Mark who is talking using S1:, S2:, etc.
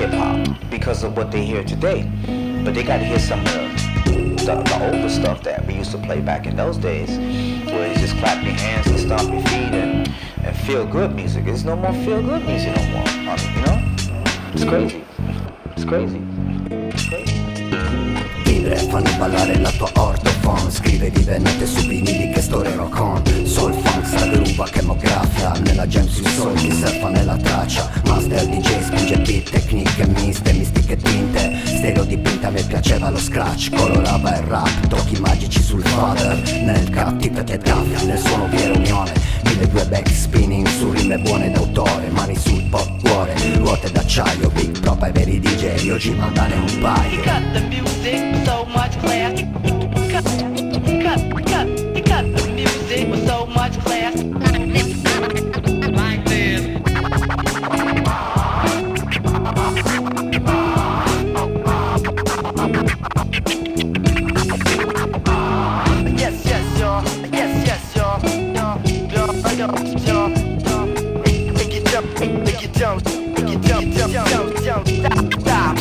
S1: hip hop because of what they hear today, but they got to hear some of the older stuff that we used to play back in those days, where you just clap your hands and stomp your feet and feel good music. There's no more feel good music no more. You know, it's crazy. It's crazy. It's crazy.
S2: Vibre, fanno ballare la tua ortofon. Scrive, vive, note su vinieliche, storie con soul funk, sta groova che mo graffia. Nella jam sui solchi, surfa nella traccia. Master DJ, spinge beat, tecniche, miste, mistiche, tinte. Stereo dipinte, a me piaceva lo scratch. Colorava il rap, tocchi magici sul father. Nel cattive e graffia, nel suono vera unione. 1200 back spinning su rime buone d'autore. Mani sul pop cuore, ruote d'acciaio. Big prop ai veri DJ, oggi mandane un paio.
S3: Cut the music, so much class. Cut the music with so much class. Like this. Yes, yes, y'all. Yes, yes, y'all. Make it jump, make it jump, make it jump, jump, stop.